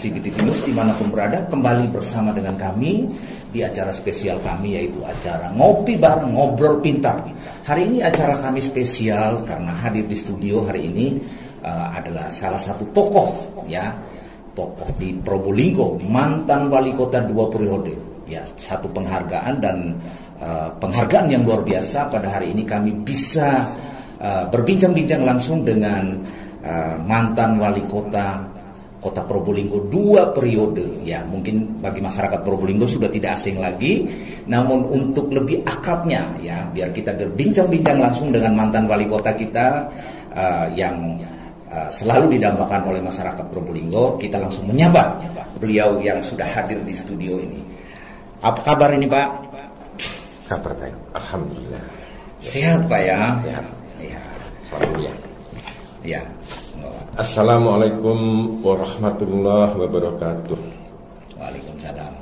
CBTV News dimanapun berada, kembali bersama dengan kami di acara spesial kami, yaitu acara Ngopi Bareng Ngobrol Pintar. Hari ini acara kami spesial karena hadir di studio hari ini adalah salah satu tokoh di Probolinggo, mantan wali kota 2 periode. Ya, satu penghargaan dan penghargaan yang luar biasa. Pada hari ini kami bisa berbincang-bincang langsung dengan mantan wali kota Probolinggo 2 periode. Ya, mungkin bagi masyarakat Probolinggo sudah tidak asing lagi. Namun untuk lebih akrabnya, ya, biar kita berbincang-bincang langsung dengan mantan wali kota kita yang selalu didambakan oleh masyarakat Probolinggo, kita langsung menyapa beliau yang sudah hadir di studio ini. Apa kabar ini, Pak? Kabar baik, alhamdulillah. Sehat, Pak, ya? Sehat. Ya. Suara mulia. Ya. Assalamualaikum warahmatullahi wabarakatuh. Waalaikumsalam.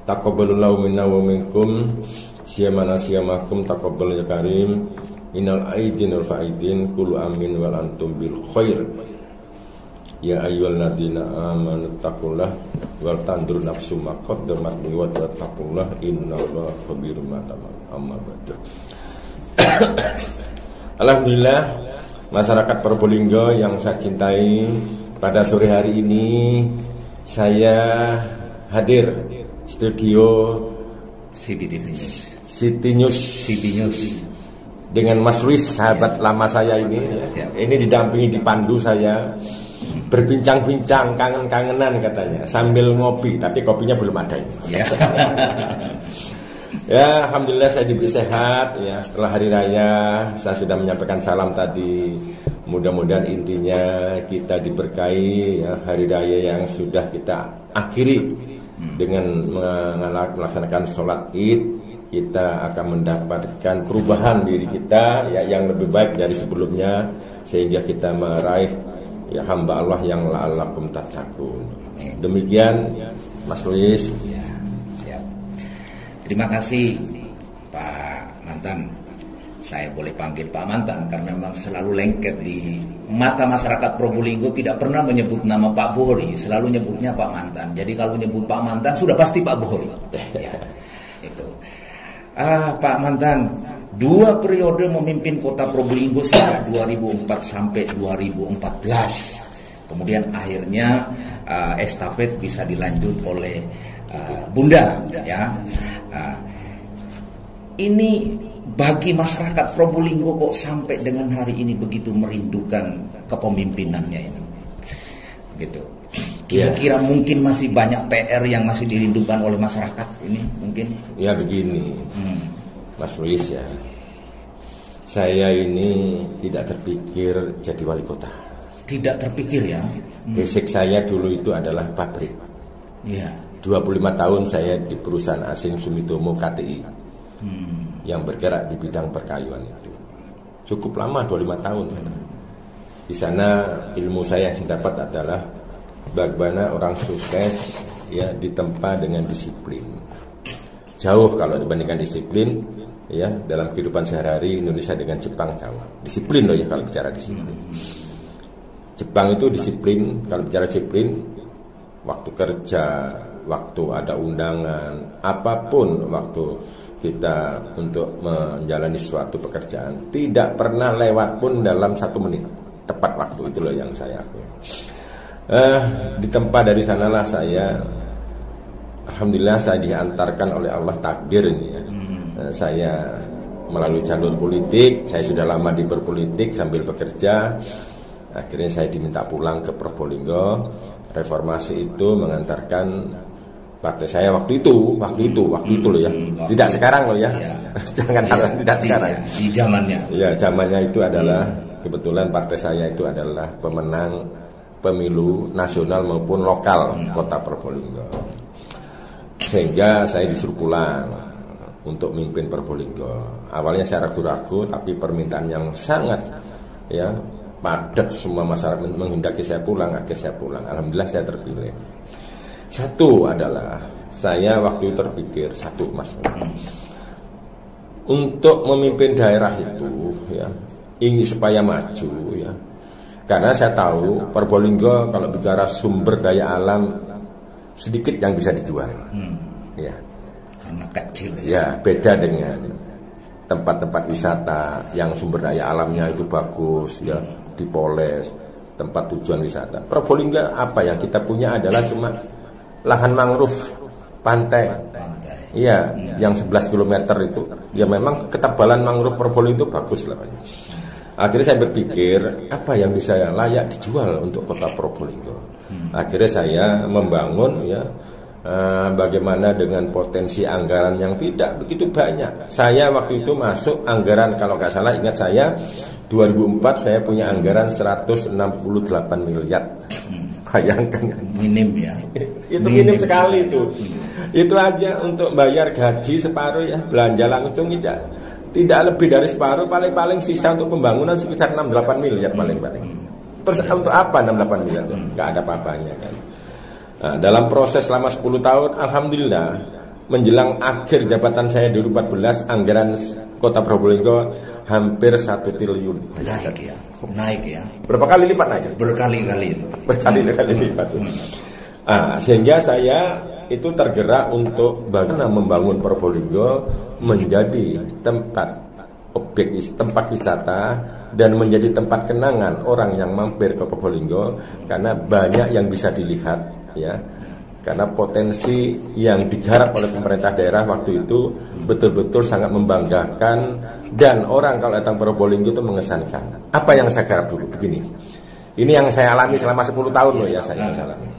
Taqabbalallahu minna wa minkum siyamana siyamakum taqabbal ya karim. Innal aidin wal faidin kullu amin wal antum bil khair. Ya ayyuhalladzina amanu taqullah wal tandur nafsum ma qaddamat wa tattaqullah innallaha khabirum bima ta'malun. Amma ba'du. Alhamdulillah, masyarakat Probolinggo yang saya cintai, pada sore hari ini saya hadir studio CBTV News dengan Mas Luis, sahabat lama saya ini. Ini didampingi dipandu saya berbincang-bincang, kangen-kangenan katanya, sambil ngopi, tapi kopinya belum ada ini. Ya, alhamdulillah saya diberi sehat. Ya, setelah hari raya saya sudah menyampaikan salam tadi. Mudah-mudahan intinya kita diberkahi, ya, hari raya yang sudah kita akhiri dengan melaksanakan sholat Id. Kita akan mendapatkan perubahan diri kita, ya, yang lebih baik dari sebelumnya, sehingga kita meraih, ya, hamba Allah yang la'allakum tattaqun. Demikian Mas Luis. Terima kasih Pak Mantan. Saya boleh panggil Pak Mantan karena memang selalu lengket di mata masyarakat Probolinggo, tidak pernah menyebut nama Pak Bohori, selalu nyebutnya Pak Mantan. Jadi kalau nyebut Pak Mantan sudah pasti Pak Bohori. Ya, itu. Pak Mantan, 2 periode memimpin kota Probolinggo sejak 2004 sampai 2014. Kemudian akhirnya estafet bisa dilanjut oleh Bunda, ya. Ini bagi masyarakat Probolinggo kok sampai dengan hari ini begitu merindukan kepemimpinannya ini, gitu. Kira-kira mungkin masih banyak PR yang masih dirindukan oleh masyarakat ini mungkin. Ya begini, Mas Luis, ya, saya ini tidak terpikir jadi wali kota. Tidak terpikir, ya. Basic saya dulu itu adalah pabrik. Ya. 25 tahun saya di perusahaan asing Sumitomo KTI yang bergerak di bidang perkayuan itu. Cukup lama, 25 tahun. Di sana ilmu saya yang saya dapat adalah bagaimana orang sukses, ya, ditempa dengan disiplin. Jauh kalau dibandingkan disiplin, ya, dalam kehidupan sehari-hari Indonesia dengan Jepang jauh. Disiplin loh, ya, kalau bicara disiplin. Jepang itu disiplin, kalau bicara disiplin, waktu kerja, waktu ada undangan, apapun waktu kita untuk menjalani suatu pekerjaan, tidak pernah lewat pun dalam 1 menit, tepat waktu. Itu loh yang saya akui. Ditempa dari sanalah saya, alhamdulillah saya diantarkan oleh Allah, takdir ini, ya. Saya melalui jalur politik, saya sudah lama di berpolitik sambil bekerja. Akhirnya saya diminta pulang ke Probolinggo. Reformasi itu mengantarkan partai saya waktu itu loh, ya. Tidak sekarang loh, ya. Jangan salah, tidak sekarang. Di zamannya. Ya, zamannya itu adalah kebetulan partai saya itu adalah pemenang pemilu nasional maupun lokal kota Probolinggo. Sehingga saya disuruh pulang untuk mimpin Probolinggo. Awalnya saya ragu-ragu, tapi permintaan yang sangat, ya, padat semua masyarakat menghendaki saya pulang, akhirnya saya pulang. Alhamdulillah saya terpilih. Satu adalah saya waktu itu terpikir, satu, Mas, untuk memimpin daerah itu, ya, ingin supaya maju, ya, Karena saya tahu Probolinggo kalau bicara sumber daya alam sedikit yang bisa dijual. Ya. Karena kecil. Ya, beda dengan tempat-tempat wisata yang sumber daya alamnya itu bagus, ya, dipoles, tempat tujuan wisata. Probolinggo apa yang kita punya adalah cuma lahan mangrove, pantai. Iya, yang 11 km itu, ya memang ketebalan mangrove Probolinggo itu bagus lah. Akhirnya saya berpikir apa yang bisa layak dijual untuk kota Probolinggo. Akhirnya saya membangun ya bagaimana dengan potensi anggaran yang tidak begitu banyak. Saya waktu itu masuk anggaran, kalau nggak salah ingat saya 2004 saya punya anggaran 168 miliar. Bayangkan, minim ya. Itu minim sekali itu. Itu aja untuk bayar gaji separuh ya, belanja langsung tidak lebih dari separuh, paling-paling sisa untuk pembangunan sekitar 68 miliar paling-paling. Terus untuk apa 68 miliar? Nggak ada apa-apanya kan. Nah, dalam proses selama 10 tahun, alhamdulillah menjelang akhir jabatan saya 2014, anggaran kota Probolinggo hampir 1 triliun. Naik ya. Berapa kali lipat naik? Berkali-kali itu. Berkali-kali lipat. Sehingga saya itu tergerak untuk bagaimana membangun Probolinggo menjadi tempat wisata dan menjadi tempat kenangan orang yang mampir ke Probolinggo, karena banyak yang bisa dilihat ya. Karena potensi yang digarap oleh pemerintah daerah waktu itu betul-betul sangat membanggakan, dan orang kalau datang Probolinggo itu mengesankan. Apa yang saya garap dulu begini. Ini yang saya alami selama 10 tahun loh ya, saya alami.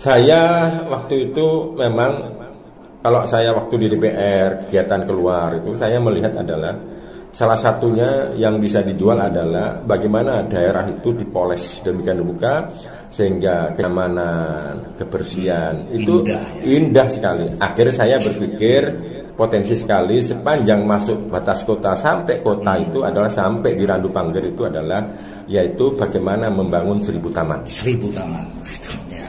Saya waktu itu memang kalau saya waktu di DPR kegiatan keluar itu saya melihat adalah salah satunya yang bisa dijual adalah bagaimana daerah itu dipoles demikian dibuka sehingga kenyamanan, kebersihan itu indah sekali. Akhirnya saya berpikir potensi sekali sepanjang masuk batas kota sampai kota itu adalah sampai di Randu Pangger itu adalah yaitu bagaimana membangun 1000 taman. 1000 taman.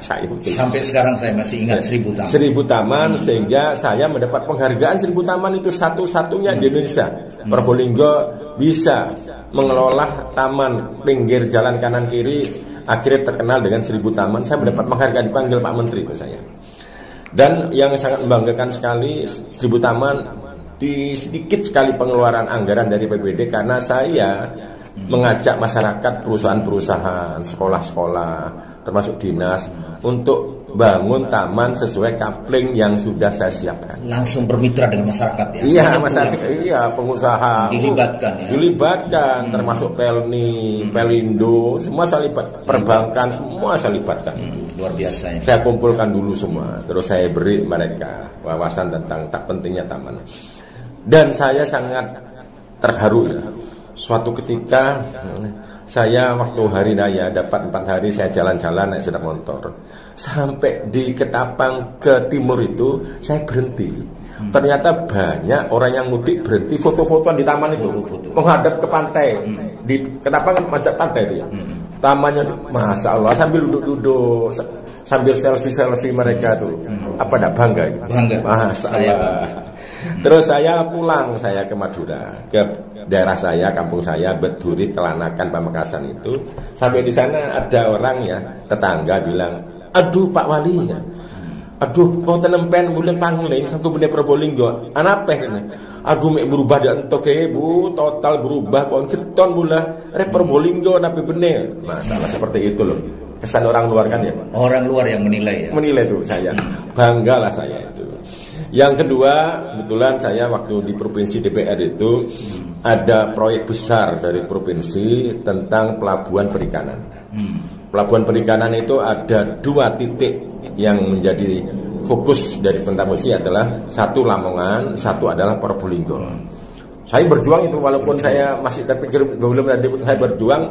Sampai sekarang saya masih ingat 1000 taman. 1000 taman sehingga saya mendapat penghargaan 1000 taman itu satu-satunya di Indonesia. Probolinggo bisa mengelola taman pinggir jalan kanan kiri, akhirnya terkenal dengan 1000 taman. Saya mendapat penghargaan, dipanggil Pak Menteri itu saya. Dan yang sangat membanggakan sekali 1000 taman di sedikit sekali pengeluaran anggaran dari PBD, karena saya mengajak masyarakat, perusahaan-perusahaan, sekolah-sekolah, termasuk dinas untuk bangun taman sesuai kapling yang sudah saya siapkan. Langsung bermitra dengan masyarakat ya? Iya, masyarakat, iya, pengusaha dilibatkan ya? Dilibatkan, termasuk Pelni, Pelindo, semua saya libat, perbankan, semua saya libatkan. Luar biasa ya. Saya kumpulkan dulu semua, terus saya beri mereka wawasan tentang tak pentingnya taman. Dan saya sangat terharu ya. Suatu ketika saya waktu hari raya dapat 4 hari saya jalan-jalan naik sepeda motor sampai di Ketapang ke timur itu saya berhenti. Ternyata banyak orang yang mudik berhenti foto-fotoan di taman itu, menghadap ke pantai. Di Ketapang macet pantai itu ya. Tamannya Masya Allah sambil duduk-duduk sambil selfie-selfie mereka tuh. Apa dah bangga itu? Bangga. Masya Allah. Terus saya pulang, saya ke Madura, ke daerah saya, kampung saya, Beduri, Telanakan, Pamekasan itu. Sampai di sana ada orang ya, tetangga bilang, aduh Pak Wali ya, aduh kau tenempen boleh pangling, sangku boleh Probolinggo, anapeh ini. Aku mek berubah dan entok bu, total berubah, kon keton bola, Probolinggo napi bener. Masalah seperti itu loh. Kesan orang luar kan ya. Orang luar yang menilai ya. Menilai tuh saya, banggalah saya itu. Yang kedua, kebetulan saya waktu di provinsi DPR itu ada proyek besar dari provinsi tentang pelabuhan perikanan. Pelabuhan perikanan itu ada 2 titik yang menjadi fokus dari pemerintah Musi adalah satu Lamongan, satu adalah Probolinggo. Saya berjuang itu walaupun saya masih terpikir belum ada, saya berjuang.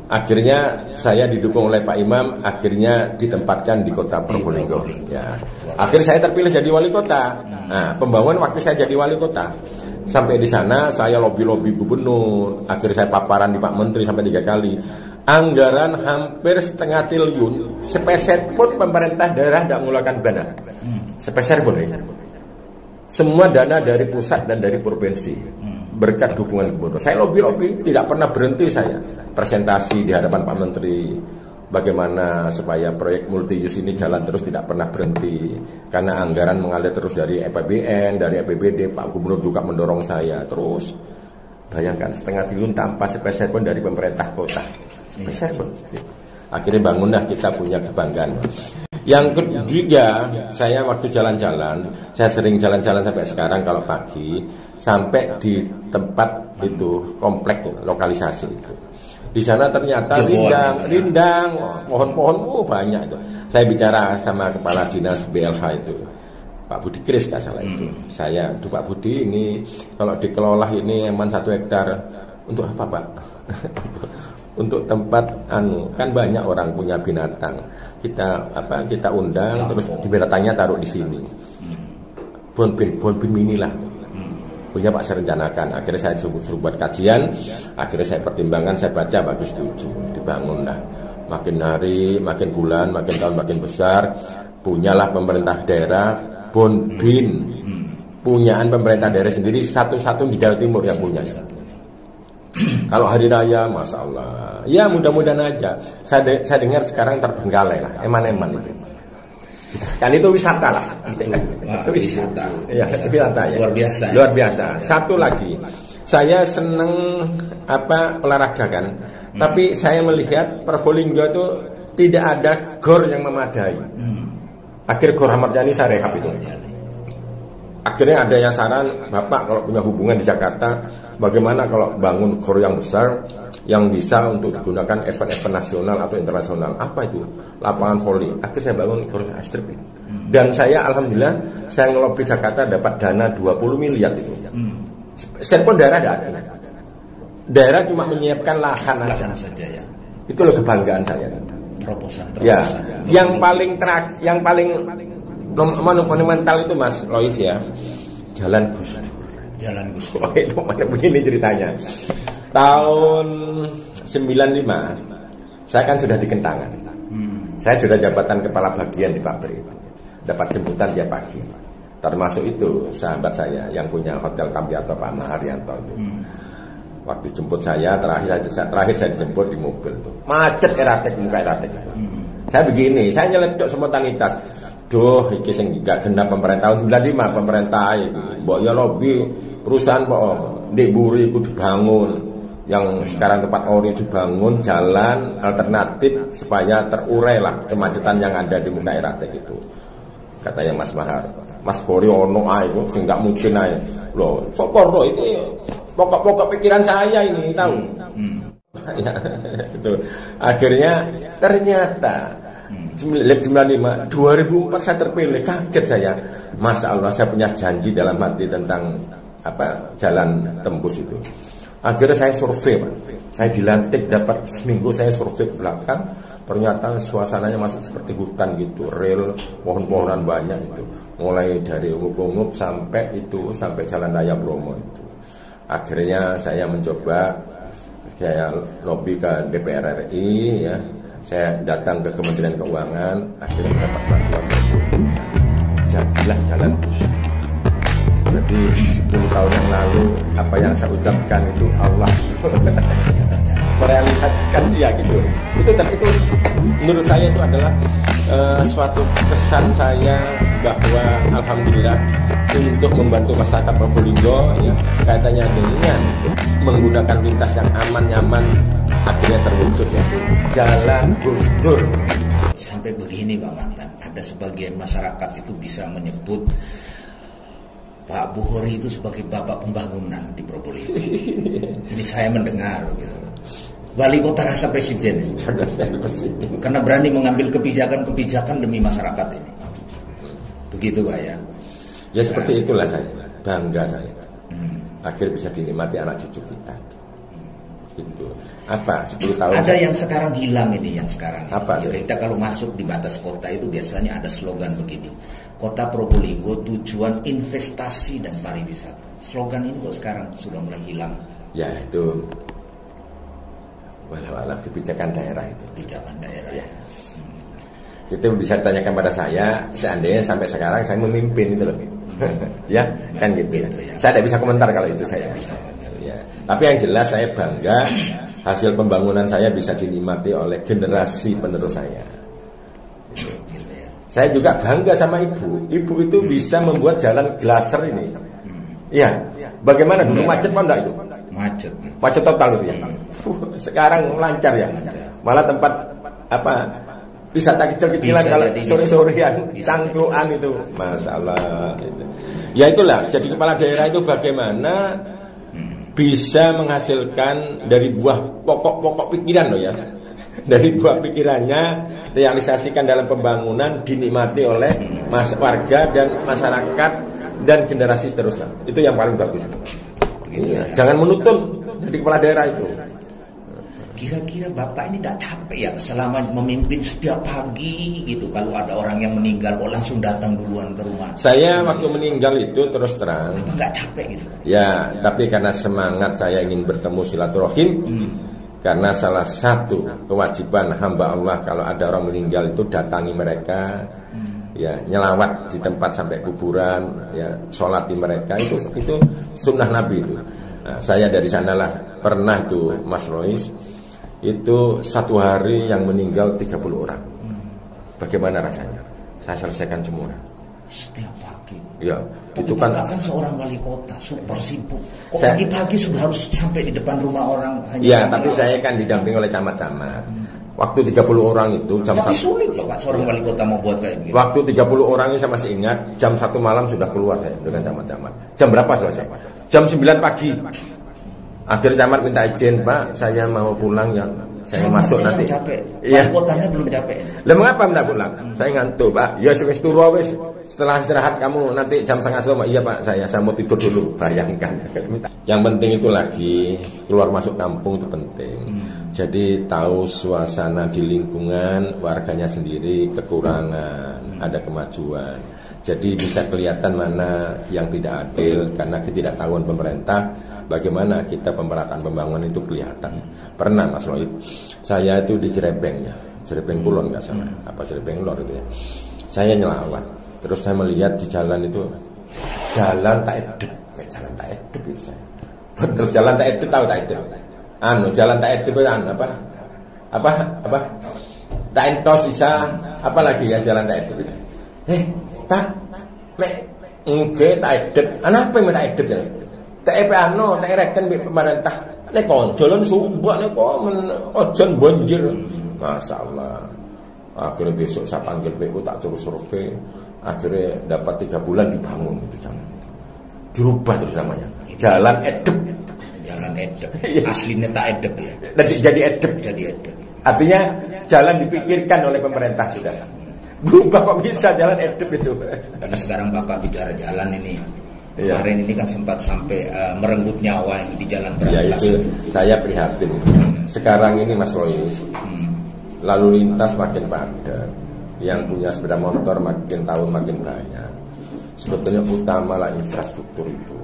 Akhirnya saya didukung oleh Pak Imam, akhirnya ditempatkan di kota Probolinggo. Ya. Akhirnya saya terpilih jadi wali kota. Nah, pembangunan waktu saya jadi wali kota. Sampai di sana saya lobby gubernur. Akhirnya saya paparan di Pak Menteri sampai 3 kali. Anggaran hampir 0,5 triliun. Sepeser pun pemerintah daerah tidak mengeluarkan dana. Sepeser pun ya. Semua dana dari pusat dan dari provinsi. berkat dukungan gubernur. Saya lobby tidak pernah berhenti saya. Presentasi di hadapan Pak Menteri bagaimana supaya proyek multi use ini jalan terus tidak pernah berhenti. Karena anggaran mengalir terus dari APBN, dari APBD, Pak Gubernur juga mendorong saya terus. Bayangkan 0,5 triliun tanpa sepeser pun dari pemerintah kota. Sepeser pun. Akhirnya bangunlah kita punya kebanggaan. Yang ketiga, saya waktu jalan-jalan, saya sering jalan-jalan sampai sekarang kalau pagi, sampai di tempat itu, komplek lokalisasi itu. Di sana ternyata rindang, pohon-pohon banyak itu. Saya bicara sama kepala dinas BLH itu, Pak Budi Kris nggak salah itu. Saya, Pak Budi ini kalau dikelola ini emang 1 hektar untuk apa Pak? Untuk tempat kan banyak orang punya binatang, kita undang terus binatangnya taruh di sini, bon mini lah, punya Pak saya rencanakan. Akhirnya saya suruh buat kajian, akhirnya saya pertimbangkan, saya baca, bagus setuju, dibangun lah. Makin hari, makin bulan, makin tahun makin besar, punyalah pemerintah daerah bon bin, punyaan pemerintah daerah sendiri satu-satu di Jawa Timur yang punya. Kalau hari raya, masya Allah, ya mudah-mudahan aja. Saya dengar sekarang terbengkalai lah, eman-eman itu. Kan itu wisata lah. Itu wisata. Ya, wisata ya. Luar biasa. Luar biasa. Satu lagi, saya seneng olahraga kan. Tapi saya melihat Probolinggo itu tidak ada gor yang memadai. Akhir Gor Ahmad Yani saya rehab itu. Akhirnya ada yang saran, Bapak kalau punya hubungan di Jakarta, bagaimana kalau bangun gor yang besar yang bisa untuk digunakan event-event nasional atau internasional? Apa itu? Lapangan voli. Akhirnya saya bangun gor strip. Dan saya alhamdulillah saya ngelobi Jakarta dapat dana 20 miliar itu. Serpon daerah ada. Daerah cuma menyiapkan lahan saja ya. Itu loh kebanggaan saya. Terobosan. Ya, yang paling monumental itu Mas Lois ya, Jalan Gus Dur. Jalan Gus Dur. Oh, itu mana begini ceritanya. Tahun 95 saya kan sudah di Kentangan. Saya sudah jabatan kepala bagian di pabrik itu. Dapat jemputan tiap pagi. Termasuk itu sahabat saya yang punya Hotel Tampiarto, Pak Maharyanto itu. Waktu jemput saya terakhir saya dijemput di mobil itu. Macet muka eratek itu. Saya begini, saya nyeletuk spontanitas. Duh, iki sing gak genap pemerintah tahun 95 pemerintah iki. Mbok ya lobby perusahaan kok Ndek Buri iku dibangun. Yang sekarang tempat ori dibangun jalan alternatif supaya terurai lah kemacetan yang ada di muka eratek itu. Katanya Mas Mahar, Mas Gori ono ae kok sing gak mungkin ae. Loh, sapa ro iki pokok-pokok pikiran saya ini tahu. Ya, itu. Akhirnya ternyata 95, 2004 saya terpilih, kaget saya. Masya Allah, saya punya janji dalam hati tentang jalan tembus itu. Akhirnya saya survei, Pak. Saya dilantik, dapat seminggu saya survei ke belakang. Ternyata suasananya masih seperti hutan gitu, rel, pohon-pohonan banyak itu. Mulai dari Ungup-Ungup sampai Jalan Raya Bromo itu. Akhirnya saya mencoba, saya lobby ke DPR RI ya. Saya datang ke Kementerian Keuangan, akhirnya mendapat bantuan jadilah Jalan Gus. Jadi 10 tahun yang lalu apa yang saya ucapkan itu Allah merealisasikan dia gitu. Itu menurut saya itu adalah suatu kesan saya bahwa alhamdulillah untuk membantu masyarakat Probolinggo ya, kaitannya dengan menggunakan lintas yang aman nyaman akhirnya terwujud yaitu Jalan Gus Dur. Sampai begini Bang Mantan, ada sebagian masyarakat itu bisa menyebut Pak Buhori itu sebagai bapak pembangunan di Probolinggo. Ini saya mendengar gitu. Wali kota rasa presiden, karena berani mengambil kebijakan demi masyarakat ini. Begitu Pak ya. Ya seperti itulah saya, bangga saya. Akhirnya bisa dinikmati anak cucu kita. Itu apa 10 tahun ada yang sekarang hilang ini yang sekarang apa ya, kita kalau masuk di batas kota itu biasanya ada slogan begini, Kota Probolinggo tujuan investasi dan pariwisata. Slogan ini kok sekarang sudah mulai hilang ya. Itu walau kebijakan daerah itu kebijakan daerah ya. Itu bisa tanyakan pada saya seandainya sampai sekarang saya memimpin itu loh. Ya kan gitu ya. Saya tidak bisa komentar kalau itu saya bisa. Tapi yang jelas saya bangga hasil pembangunan saya bisa dinikmati oleh generasi penerus saya. Saya juga bangga sama ibu. Ibu itu bisa membuat jalan glaser ini. Iya. Bagaimana dulu macet apa enggak itu? Macet total itu ya. Sekarang lancar ya. Malah tempat wisata kecil-kecilan kalau sore-sorean cangkruan itu, masalah itu. Ya itulah. Jadi kepala daerah itu bagaimana bisa menghasilkan dari buah pokok-pokok pikiran loh ya. Dari buah pikirannya realisasikan dalam pembangunan, dinikmati oleh warga dan masyarakat dan generasi seterusnya. Itu yang paling bagus. Iya, jangan menuntut jadi kepala daerah itu. Kira-kira Bapak ini tidak capek ya selama memimpin setiap pagi gitu, kalau ada orang yang meninggal kok langsung datang duluan ke rumah? Saya waktu meninggal itu terus terang nggak capek gitu? Ya, tapi karena semangat saya ingin bertemu silaturahim. Karena salah satu kewajiban hamba Allah kalau ada orang meninggal itu datangi mereka, ya nyelawat di tempat sampai kuburan, ya sholat di mereka, itu sunnah Nabi itu. Nah, saya dari sanalah pernah tuh Mas Rois itu satu hari yang meninggal 30 orang. Bagaimana rasanya? Saya selesaikan semua. Setiap pagi. Ya, itu kan seorang wali kota super sibuk. Kok pagi-pagi sudah harus sampai di depan rumah orang? Ya, tapi saya kan didampingi oleh camat-camat. Waktu 30 orang itu jam 1. Tapi sulit loh Pak, seorang wali kota mau buat kayak gitu. Waktu 30 orang ini saya masih ingat, jam 1 malam sudah keluar saya dengan camat-camat. Jam berapa selesai? Jam 9 pagi. Akhirnya camat minta izin, Pak, saya mau pulang ya. Saya masuk nanti. Iya. Kotanya belum capek. Lah mengapa minta pulang? Saya ngantuk, Pak. Ya wis turu wis. Setelah istirahat kamu nanti jam 9:30. Iya, Pak, saya mau tidur dulu. Bayangkan. Yang penting itu lagi keluar masuk kampung itu penting. Jadi tahu suasana di lingkungan warganya sendiri, kekurangan, ada kemajuan. Jadi bisa kelihatan mana yang tidak adil karena ketidaktahuan pemerintah. Bagaimana kita pemerataan pembangunan itu kelihatan. Pernah Mas Lloyd, saya itu di Cirebeng ya, Cirebeng Kulon nggak salah, apa Cirebeng Lor itu ya. Saya nyelawat, terus saya melihat di jalan itu jalan tak edep, jalan tak edep itu saya. Betul, jalan tak edep, tahu tak edep? Jalan tak edep itu apa? Tak entos isa, apa lagi ya jalan tak edep itu? Pak, enggak tak edep, apa yang tak edep jalan? Tak reken pemerintah. Nek koncolan sumbak nek ojon banjir. Masalah. Akhirnya besok saya panggil PU tak terus survei. Akhirnya dapat 3 bulan dibangun itu jalan itu. Dirubah terus namanya. Jalan edep. Jalan edep. Aslinya tak edep ya. Jadi edep. Artinya jalan dipikirkan oleh pemerintah sudah. Berubah kok bisa jalan edep itu. Karena sekarang Bapak bicara jalan ini. Kemarin ini kan sempat sampai merenggut nyawa di jalan berantas. Ya itu saya prihatin. Sekarang ini Mas Lois, lalu lintas makin padat, yang punya sepeda motor makin tahun makin banyak. Sebetulnya utamalah infrastruktur itu.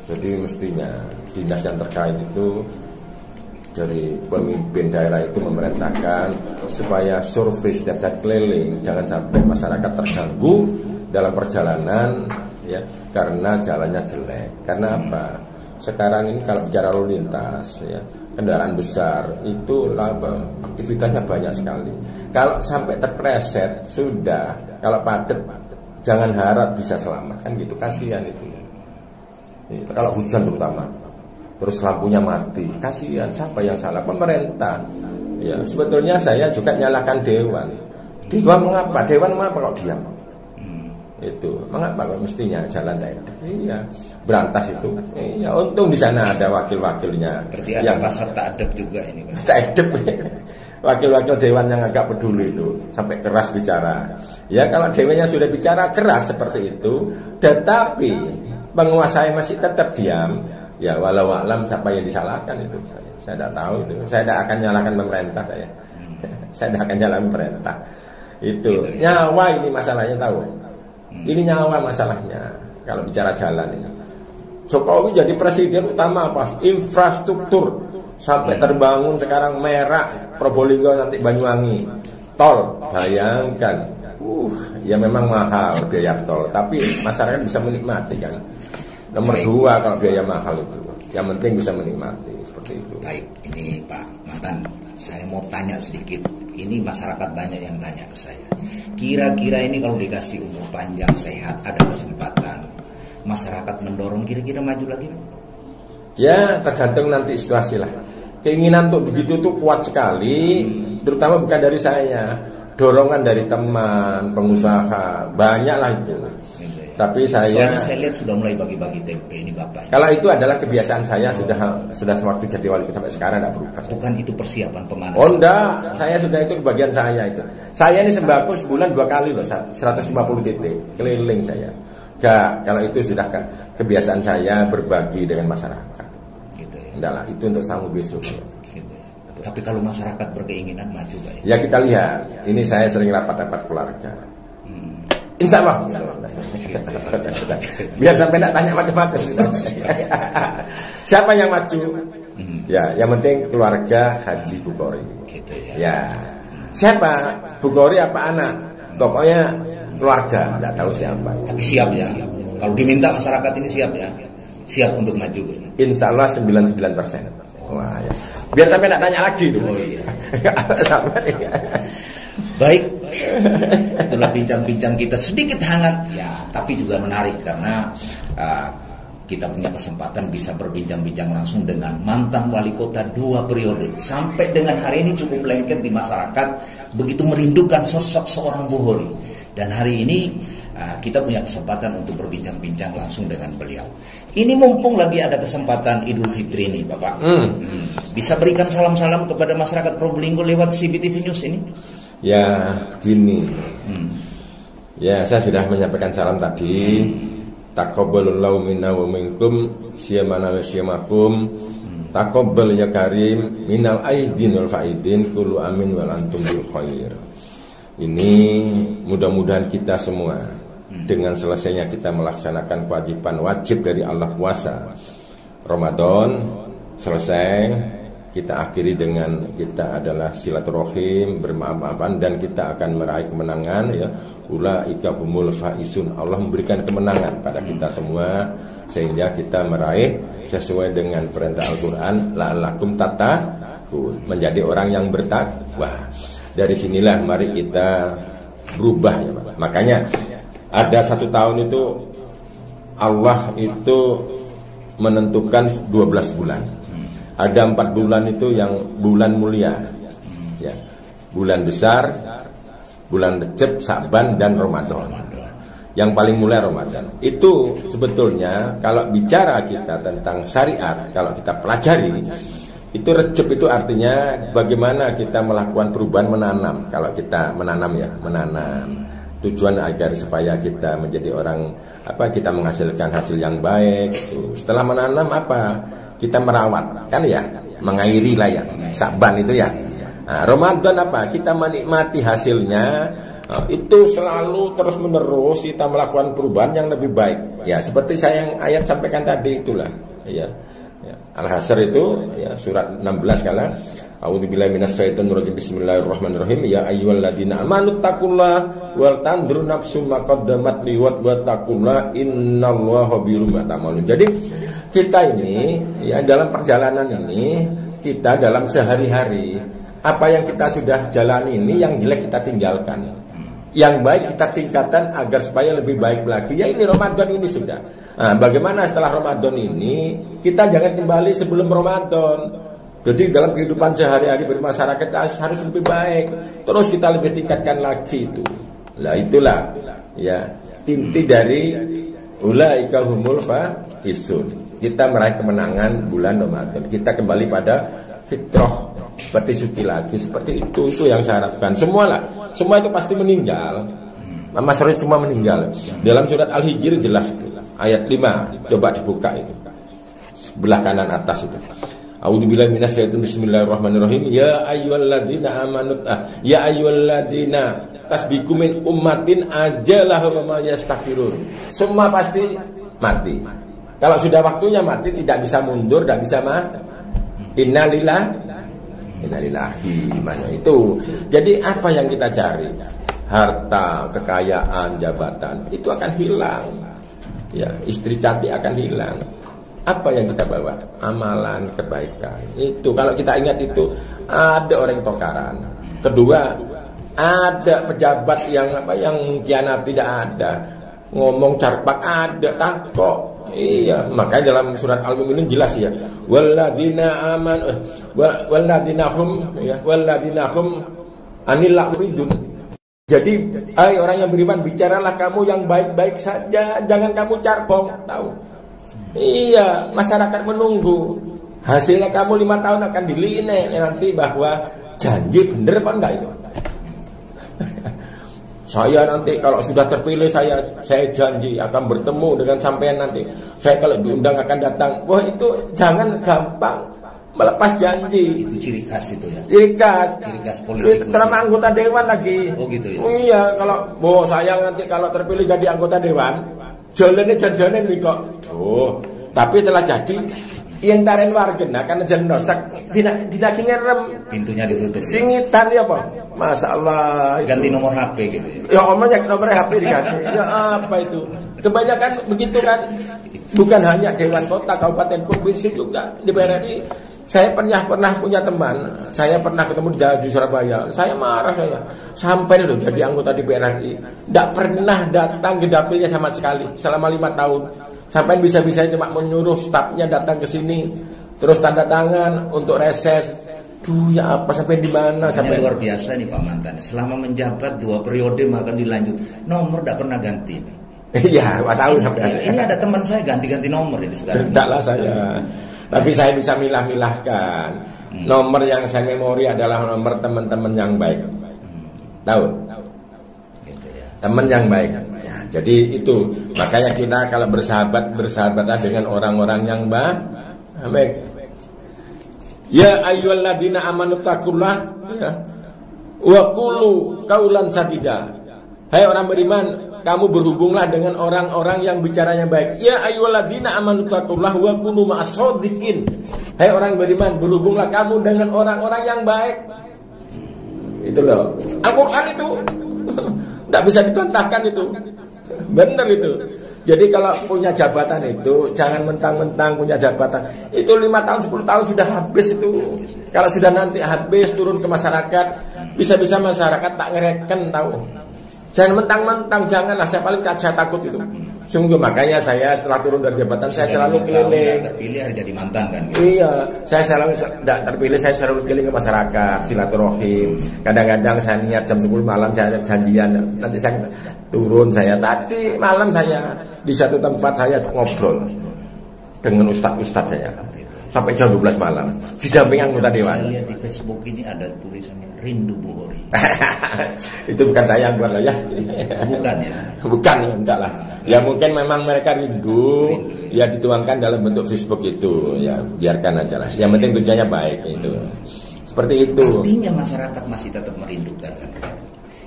Jadi mestinya dinas yang terkait itu dari pemimpin daerah itu memerintahkan supaya survei setiap saat keliling, jangan sampai masyarakat terganggu dalam perjalanan. Ya, karena jalannya jelek. Karena apa? Sekarang ini kalau bicara lalu lintas, ya, kendaraan besar itu aktivitasnya banyak sekali. Kalau sampai terpreset sudah, kalau padat jangan harap bisa selamat kan gitu, kasihan itu. Itu kalau hujan terutama, terus lampunya mati, kasihan. Siapa yang salah? Pemerintah. Ya, sebetulnya saya juga nyalakan Dewan. Dewan mengapa? Dewan mengapa kok diam? Itu mengapa kok mestinya jalan tak edep? Iya, berantas itu. Iya, untung di sana ada wakil-wakilnya. Berarti ada pasar tak edep juga ini, Pak. Tak edep. Wakil-wakil dewan yang agak peduli itu sampai keras bicara. Ya kalau dewannya sudah bicara keras seperti itu, tetapi penguasanya masih tetap diam, ya walau alam siapa yang disalahkan itu saya tidak tahu itu. Saya tidak akan nyalakan pemerintah saya. Saya tidak akan nyalakan pemerintah. Itu nyawa ini masalahnya tahu. Ini nyawa masalahnya kalau bicara jalan ini. Jokowi jadi presiden utama apa? Infrastruktur. Sampai terbangun sekarang Merak, Probolinggo, nanti Banyuwangi. Tol, bayangkan. Ya memang mahal biaya tol, tapi masyarakat bisa menikmati kan. Nomor 2 kalau biaya mahal itu. Yang penting bisa menikmati seperti itu. Baik, ini Pak Mantan, saya mau tanya sedikit. Ini masyarakat banyak yang tanya ke saya. Kira-kira ini kalau dikasih umur panjang, sehat, ada kesempatan, masyarakat mendorong kira-kira maju lagi? Ya, tergantung nanti situasi lah. Keinginan untuk begitu tuh kuat sekali, terutama bukan dari saya, dorongan dari teman, pengusaha, banyak lah itu. Tapi Soalnya saya lihat sudah mulai bagi-bagi tempe ini Bapak. Kalau itu adalah kebiasaan saya sudah sewaktu jadi wali kota sampai sekarang tidak berubah. Bukan itu persiapan pemanasan. Oh enggak, saya sudah itu kebagian saya itu. Saya ini sembako sebulan 2 kali loh, 150 titik keliling saya. Enggak, kalau itu sudah kebiasaan saya berbagi dengan masyarakat. Gitu ya. Enggak lah, itu untuk sanggup besok. Gitu ya. Tapi kalau masyarakat berkeinginan maju Pak ya? Ya kita lihat, ini saya sering rapat-rapat keluarga. Insya Allah. Biar sampai tidak tanya macam-macam. Siapa yang maju? Ya, yang penting keluarga Haji Bukhari. Gitu ya. Ya. Siapa? Bukhari apa anak? Pokoknya keluarga. Tidak tahu siapa. Tapi siap ya. Kalau diminta masyarakat ini siap ya. Siap untuk maju. Insya Allah 99%. Wah, ya. Biar sampai tidak tanya lagi. Oh iya. Baik, itulah bincang-bincang kita sedikit hangat ya, tapi juga menarik karena kita punya kesempatan bisa berbincang-bincang langsung dengan mantan wali kota 2 periode. Sampai dengan hari ini cukup lengket di masyarakat, begitu merindukan sosok seorang Bukhari. Dan hari ini kita punya kesempatan untuk berbincang-bincang langsung dengan beliau. Ini mumpung lagi ada kesempatan Idul Fitri ini Bapak. Bisa berikan salam-salam kepada masyarakat Probolinggo lewat CBTV News ini? Ya begini, ya saya sudah menyampaikan salam tadi. Taqabbalallahu minna wa minkum siyamana wa siyamakum. Taqabbal ya karim minal aidin wal faidin kullu amin wal antum bil khair. Ini mudah-mudahan kita semua dengan selesainya kita melaksanakan kewajiban wajib dari Allah puasa Ramadan selesai, kita akhiri dengan kita adalah silaturahim, bermaaf-maafan, dan kita akan meraih kemenangan ya. Ulaika humul faisun. Allah memberikan kemenangan pada kita semua sehingga kita meraih sesuai dengan perintah Al-Qur'an, la'allakum tattaqun, menjadi orang yang bertakwa. Dari sinilah mari kita berubah ya, Pak. Makanya ada 1 tahun itu Allah itu menentukan 12 bulan. Ada 4 bulan itu yang bulan mulia ya. Bulan besar, bulan Recep, Sa'ban, dan Ramadan. Yang paling mulia Ramadan. Itu sebetulnya kalau bicara kita tentang syariat, kalau kita pelajari, itu Recep itu artinya bagaimana kita melakukan perubahan menanam. Kalau kita menanam ya, menanam. Tujuan agar supaya kita menjadi orang kita menghasilkan hasil yang baik. Setelah menanam kita merawat, kan ya, mengairi lah ya. Sa'ban itu ya. Nah, Ramadan kita menikmati hasilnya. Itu selalu terus menerus kita melakukan perubahan yang lebih baik. Ya, seperti saya yang ayat sampaikan tadi itulah. Ya. Al-Hasr itu ya, surat 16 kala. A'udzubillahi minasyaitonir rajim. Bismillahirrahmanirrahim. Ya ayyuhalladzina amanu taqullaha wal tanzur nafsum ma qaddamat liwat wa taqullaha innallaha birum ta'malun. Jadi kita ini ya dalam perjalanan ini, kita dalam sehari-hari apa yang kita sudah jalani ini, yang jelek kita tinggalkan, yang baik kita tingkatkan agar supaya lebih baik lagi. Ya ini Ramadan ini sudah. Nah, bagaimana setelah Ramadan ini kita jangan kembali sebelum Ramadan. Jadi dalam kehidupan sehari-hari bermasyarakat kita harus lebih baik. Terus kita lebih tingkatkan lagi itu. Lah itulah ya inti dari ulaika humul faisun. Kita meraih kemenangan bulan Ramadan. Kita kembali pada fitrah, seperti suci lagi, seperti itu yang saya harapkan. Semua itu pasti meninggal. Masyarakat semua meninggal. Dalam surat Al-Hijr jelas itu. Ayat 5, coba dibuka itu. Sebelah kanan atas itu. A'udzubillahi minasyaitonir bismillahirrahmanirrahim. Ya ayyuhalladzina amanu ya ayyuhalladzina tasbiqu min ummatin ajalah wa ma yastakbirun. Semua pasti mati. Kalau sudah waktunya mati tidak bisa mundur, tidak bisa mati. Innalillahi mana itu. Jadi apa yang kita cari? Harta, kekayaan, jabatan itu akan hilang. Ya, istri cantik akan hilang. Apa yang kita bawa? Amalan kebaikan. Itu kalau kita ingat itu, ada orang tokaran. Kedua, ada pejabat yang kianat tidak ada. Ngomong carpak ada, takok. Iya, makanya dalam surat Al-Mu'minun jelas ya. Walladzina amanu walladzina hum anil la'uridun. Jadi, orang yang beriman, bicaralah kamu yang baik-baik saja, jangan kamu carpong, tahu? Iya, masyarakat menunggu. Hasilnya kamu 5 tahun akan diline nanti bahwa janji bener apa enggak itu? Saya nanti kalau sudah terpilih saya janji akan bertemu dengan sampean nanti. Saya kalau diundang akan datang. Wah, itu jangan gampang melepas janji. Itu ciri khas itu ya. Ciri khas politik. Terus anggota dewan lagi. Oh gitu ya. Oh iya, kalau saya nanti kalau terpilih jadi anggota dewan, jalannya nih kok. Oh, tapi setelah jadi yang taren warga, nah karena jalan dosak, tidak ngerem. Pintunya ditutup. Singitan ya apa? Masya Allah. Ganti nomor HP gitu Ya ya. omongnya nomor HP diganti. Ya apa itu? Kebanyakan begitu kan. Bukan hanya Dewan Kota, Kabupaten, Provinsi juga di PRRI. Saya pernah punya teman. Saya pernah ketemu di Surabaya. Saya marah saya. Sampai udah jadi anggota di PRRI, tidak pernah datang ke dapilnya sama sekali selama 5 tahun. Sampai bisa-bisanya cuma menyuruh stafnya datang ke sini, terus tanda tangan untuk reses. Duh ya apa sampai di mana? Sampai luar biasa nih Pak Mantan. Selama menjabat 2 periode maka dilanjut. Nomor tidak pernah ganti. Iya, Pak tahu sampai ini ada teman saya ganti-ganti nomor ini sekarang. Tidaklah saya. Tapi saya bisa milah-milahkan. Nomor yang saya memori adalah nomor teman-teman yang baik. Tahu? Gitu ya. Teman yang baik. Ya, jadi itu makanya kita kalau bersahabatlah dengan orang-orang yang baik. Ya ayyuhalladzina amanu taqullah ya. Wa qulu qaulan sadida. Hai orang beriman, kamu berhubunglah dengan orang-orang yang bicaranya baik. Ya ayyuhalladzina amanu taqullah wa kunu ma'as-shadiqin. Hai orang beriman, berhubunglah kamu dengan orang-orang yang baik. Itu loh. Al-Qur'an itu tidak bisa dibantahkan itu. Benar itu. Jadi kalau punya jabatan itu jangan mentang-mentang punya jabatan. Itu 5 tahun 10 tahun sudah habis itu. Kalau sudah nanti habis turun ke masyarakat, bisa-bisa masyarakat tak ngereken tahu. Jangan mentang-mentang, janganlah, saya paling takut itu. Sungguh makanya saya setelah turun dari jabatan saya selalu keliling. Terpilih hari jadi mantan kan gitu. Iya, saya selalu tidak terpilih, saya selalu keliling ke masyarakat, silaturahim. Kadang-kadang saya niat jam 10 malam saya janjian, nanti saya turun, saya tadi malam saya di satu tempat saya ngobrol dengan ustadz saya sampai jam 12 malam didampingi anggota dewan. Saya lihat di Facebook ini ada tulisannya Rindu Buhori. Itu bukan saya yang buat ya. Bukan ya. Bukan, enggak lah. Ya mungkin memang mereka rindu. Ya dituangkan dalam bentuk Facebook itu. Ya biarkan aja lah. Yang penting tujuannya baik itu. Seperti itu. Artinya masyarakat masih tetap merindukan kan.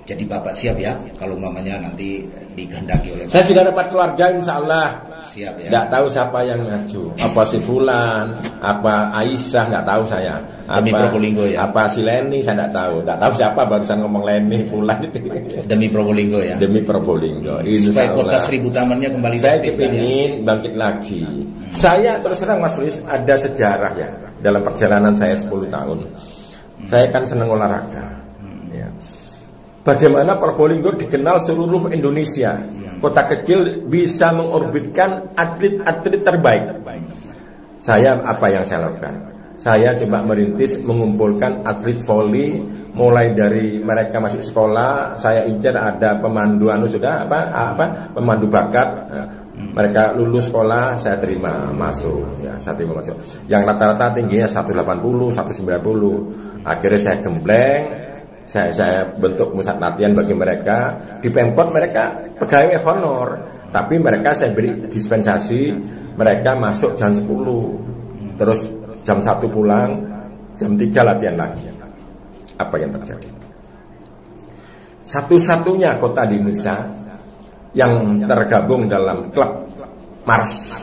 Jadi Bapak siap ya kalau mamanya nanti digandaki oleh saya sudah dapat keluarga insya Allah. Siap ya. Tidak tahu siapa yang maju. Apa si Fulan, apa Aisyah, tidak tahu saya. Demi Probolinggo ya. Apa si Leni, saya tidak tahu. Tidak tahu siapa, barusan ngomong Leni, Fulan. Demi Probolinggo ya. Demi Probolinggo. Supaya kota Seribu Tamannya kembali. Saya kepingin bangkit lagi. Saya terus terang Mas Luis, ada sejarah ya dalam perjalanan saya 10 tahun. Saya kan senang olahraga. Bagaimana Probolinggo dikenal seluruh Indonesia. Kota kecil bisa mengorbitkan atlet-atlet terbaik. Saya apa yang saya lakukan? Saya coba merintis mengumpulkan atlet voli mulai dari mereka masih sekolah. Saya incar ada pemandu pemandu bakat. Mereka lulus sekolah, saya terima masuk. Ya, saya terima masuk. Yang rata-rata tingginya 180, 190. Akhirnya saya gembleng. Saya bentuk pusat latihan bagi mereka. Di Pemkot mereka pegawai honor, tapi mereka saya beri dispensasi. Mereka masuk jam 10, terus jam 1 pulang, jam 3 latihan lagi. Apa yang terjadi? Satu-satunya kota di Indonesia yang tergabung dalam klub Mars,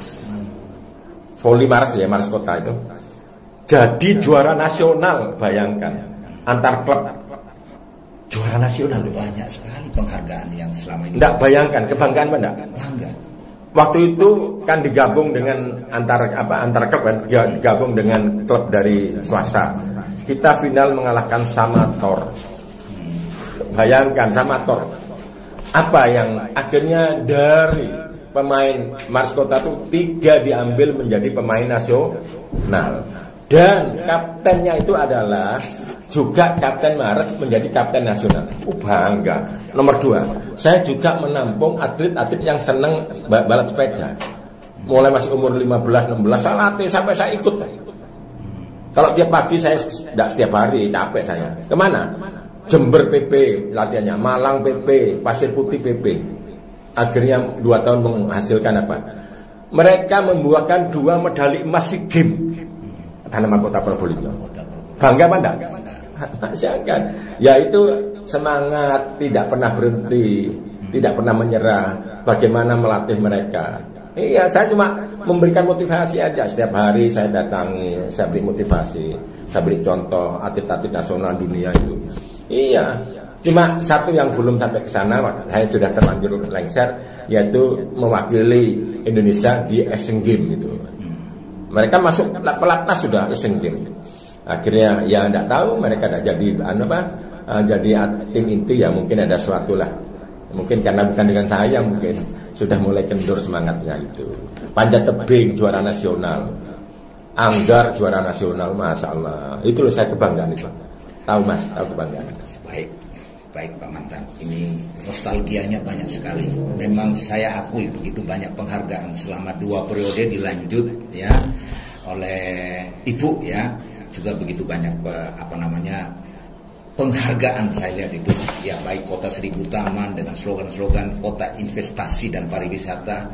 Voli Mars ya, Mars kota itu jadi juara nasional. Bayangkan, antar klub juara nasional. Banyak sekali penghargaan yang selama ini. Enggak bayangkan, kebanggaan apa enggak? waktu itu kan digabung dengan antar klub kan, digabung dengan klub dari swasta. Kita final mengalahkan Samator. Bayangkan Samator. Apa yang akhirnya dari pemain Mars Kota itu 3 diambil menjadi pemain nasional. Dan kaptennya itu adalah juga Kapten Mars menjadi kapten nasional. Bangga. Nomor 2, saya juga menampung atlet-atlet yang senang balap sepeda. Mulai masih umur 15-16, saya latih sampai saya ikut. Kalau tiap pagi saya tidak setiap hari, capek saya. Kemana? Jember PP latihannya, Malang PP, Pasir Putih PP. Akhirnya 2 tahun menghasilkan apa? Mereka membuahkan 2 medali emas SEA Games tanah Kota Probolinggo. Bangga apa enggak? Jangan. Ya itu semangat, tidak pernah berhenti, tidak pernah menyerah. Bagaimana melatih mereka? Iya, saya cuma memberikan motivasi aja. Setiap hari saya datangi, saya beri motivasi, saya beri contoh atlet-atlet nasional dunia itu. Iya, cuma satu yang belum sampai ke sana, saya sudah terlanjur lengser, yaitu mewakili Indonesia di Asian Games itu. Mereka masuk pelatnas sudah Asian Games. Akhirnya ya tidak tahu mereka tidak jadi jadi tim inti, ya mungkin ada sesuatu lah. Mungkin karena bukan dengan saya, mungkin sudah mulai kendur semangatnya itu. Panjat tebing juara nasional, Anggar juara nasional, Masya Allah. Itu loh saya kebanggaan itu. Tahu Mas, tahu kebanggaan. Baik Pak Mantan, ini nostalgianya banyak sekali. Memang saya akui begitu banyak penghargaan selama 2 periode dilanjut ya oleh Ibu ya. Juga begitu banyak penghargaan saya lihat itu ya, baik Kota Seribu Taman dengan slogan-slogan kota investasi dan pariwisata.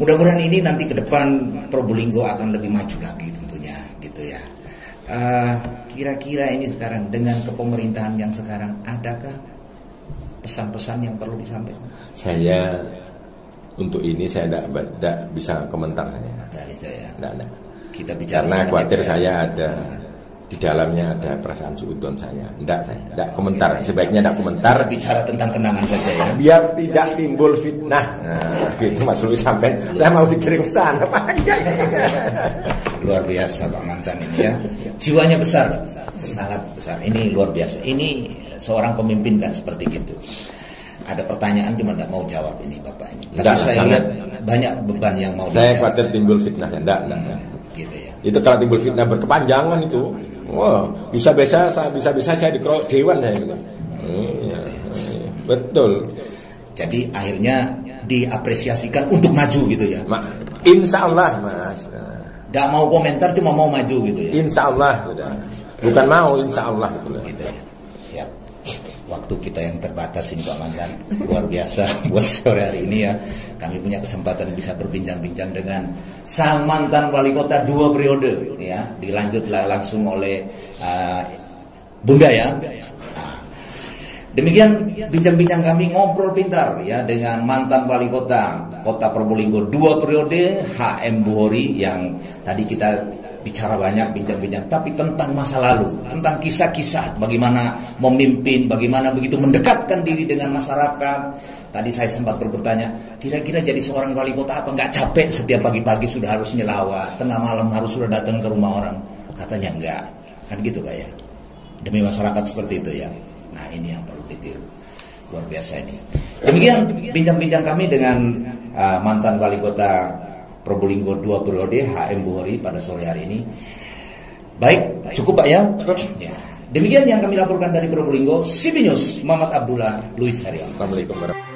Mudah-mudahan ini nanti ke depan Probolinggo akan lebih maju lagi tentunya gitu ya. Kira-kira ini sekarang dengan kepemerintahan yang sekarang, adakah pesan-pesan yang perlu disampaikan? Saya untuk ini saya tidak bisa komentar saya. Dari saya. Tidak. Kita bicara karena khawatir saya ada di dalamnya ada perasaan suudon saya. Saya tidak komentar. Sebaiknya tidak komentar. Kita bicara tentang kenangan saja ya. Biar tidak timbul fitnah. Nah, gitu Mas Luis sampai saya mau dikirim ke sana. Luar biasa Pak Mantan ini ya. Jiwanya besar, sangat besar. Ini luar biasa. Ini seorang pemimpin kan seperti gitu. Ada pertanyaan cuma tidak mau jawab ini Bapak ini. Tapi saya lihat banyak beban yang mau. Saya khawatir timbul fitnah. Tidak. Gitu ya. Itu kalau timbul fitnah berkepanjangan itu, wah bisa saya dikeroyok dewan saya gitu. Iya. Betul. Jadi akhirnya diapresiasikan untuk maju gitu ya. Insya Allah Mas. Tidak mau komentar, cuma mau maju gitu ya. Insya Allah sudah. Bukan mau, insya Allah gitu ya. Siap. Waktu kita yang terbatas ini Pak Mantan, luar biasa buat sore hari ini ya. Kami punya kesempatan bisa berbincang-bincang dengan sang mantan wali kota 2 periode ya. Dilanjutlah langsung oleh Bunda ya. Demikian bincang-bincang kami ngobrol pintar ya dengan mantan wali kota Probolinggo 2 periode HM Buhori, yang tadi kita bicara banyak bincang-bincang tapi tentang masa lalu, tentang kisah-kisah bagaimana memimpin, bagaimana begitu mendekatkan diri dengan masyarakat. Tadi saya sempat bertanya, kira-kira jadi seorang wali kota apa nggak capek setiap pagi-pagi sudah harus nyelawat, tengah malam harus sudah datang ke rumah orang? Katanya enggak, kan gitu Pak ya. Demi masyarakat seperti itu ya. Nah ini yang perlu ditiru. Luar biasa ini. Demikian bincang-bincang kami dengan mantan wali kota Probolinggo 2 periode HM Buhori pada sore hari ini. Baik, cukup Pak ya? Cukup. Ya. Demikian yang kami laporkan dari Probolinggo. CB News, Muhammad Abdullah, Luis Haryo. Assalamualaikum warahmatullahi wabarakatuh.